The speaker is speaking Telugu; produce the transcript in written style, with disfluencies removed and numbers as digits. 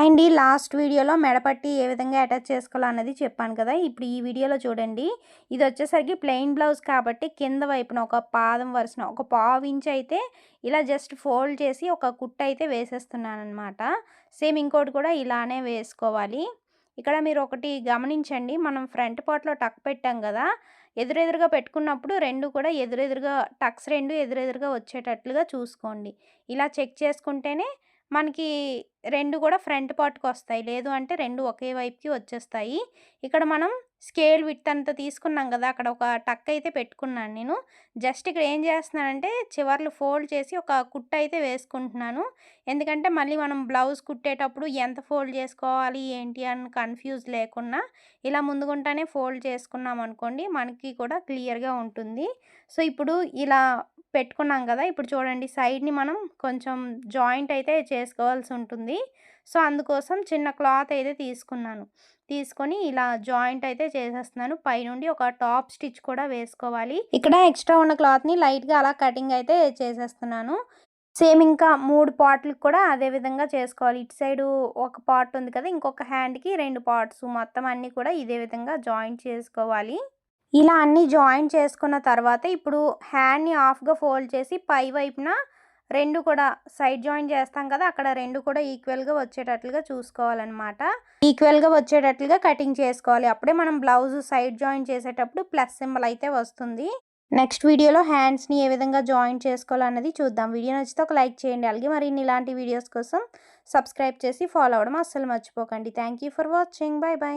హాయ్ అండి. లాస్ట్ వీడియోలో మెడపట్టి ఏ విధంగా అటాచ్ చేసుకోవాలో అన్నది చెప్పాను కదా. ఇప్పుడు ఈ వీడియోలో చూడండి. ఇది వచ్చేసరికి ప్లెయిన్ బ్లౌజ్ కాబట్టి కింద వైపున ఒక పాదం వరుసన ఒక పావు ఇంచ్ అయితే ఇలా జస్ట్ ఫోల్డ్ చేసి ఒక కుట్టు అయితే వేసేస్తున్నానమాట. సేమ్ ఇంకోటి కూడా ఇలానే వేసుకోవాలి. ఇక్కడ మీరు ఒకటి గమనించండి, మనం ఫ్రంట్ పార్ట్లో టక్ పెట్టాం కదా, ఎదురెదురుగా పెట్టుకున్నప్పుడు రెండు కూడా ఎదురెదురుగా టక్స్ రెండు ఎదురెదురుగా వచ్చేటట్లుగా చూసుకోండి. ఇలా చెక్ చేసుకుంటేనే మనకి రెండు కూడా ఫ్రంట్ పార్ట్‌కొస్తాయి. లేదు అంటే రెండు ఒకే వైపుకి వచ్చేస్తాయి. ఇక్కడ మనం స్కేల్ విడ్త్ అంత తీసుకున్నాం గదా, అక్కడ ఒక టక్ అయితే పెట్టుకున్నాను నేను. జస్ట్ ఇక్కడ ఏం చేస్తున్నానంటే చివర్లు ఫోల్డ్ చేసి ఒక కుట్టయితే వేసుకుంటున్నాను. ఎందుకంటే మళ్ళీ మనం బ్లౌజ్ కుట్టేటప్పుడు ఎంత ఫోల్డ్ చేసుకోవాలి ఏంటి అని కన్‌ఫ్యూజ్ లేకుండా ఇలా ముందుగుంటానే ఫోల్డ్ చేసుకున్నామనుకోండి మనకి కూడా క్లియర్‌గా ఉంటుంది. సో, ఇప్పుడు ఇలా పెట్టుకున్నాం గదా, ఇప్పుడు చూడండి సైడ్‌ని మనం కొంచెం జాయింట్ అయితే చేసుకోవాల్సి ఉంటుంది. సో, అందుకోసం చిన్న క్లాత్ అయితే తీసుకున్నాను. తీసుకొని ఇలా జాయింట్ అయితే చేసేస్తున్నాను. పైనుండి ఒక టాప్ స్టిచ్ కూడా వేసుకోవాలి. ఇక్కడ ఎక్స్ట్రా ఉన్న క్లాత్‌ని లైట్‌గా అలా కటింగ్ అయితే చేసేస్తున్నాను. సేమ్ ఇంకా 3 పార్ట్‌లకి కూడా అదే విధంగా చేసుకోవాలి. ఇటు సైడు ఒక పార్ట్ ఉంది కదా, ఇంకొక హ్యాండ్‌కి 2 పార్ట్స్ మొత్తం అన్నీ కూడా ఇదే విధంగా జాయింట్ చేసుకోవాలి. ఇలా అన్నీ జాయింట్ చేసుకున్న తర్వాత ఇప్పుడు హ్యాండ్‌ని హాఫ్‌గా ఫోల్డ్ చేసి పై వైపున 2 కూడా సైడ్ జాయిన్ చేస్తాం కదా, అక్కడ 2 కూడా ఈక్వల్‌గా వచ్చేటట్లుగా చూసుకోవాలనమాట. ఈక్వల్‌గా వచ్చేటట్లుగా కటింగ్ చేసుకోవాలి. అప్పుడే మనం బ్లౌజ్ సైడ్ జాయిన్ చేసేటప్పుడు ప్లస్ సింబల్ అయితే వస్తుంది. నెక్స్ట్ వీడియోలో హ్యాండ్స్‌ని ఏ విధంగా జాయిన్ చేసుకోవాలన్నది చూద్దాం. వీడియో నచ్చితే ఒక లైక్ చేయండి. అలాగే మరిన్ని ఇలాంటి వీడియోస్ కోసం సబ్స్క్రైబ్ చేసి ఫాలో అవ్వడం అస్సలు మర్చిపోకండి. Thank you for watching. By by.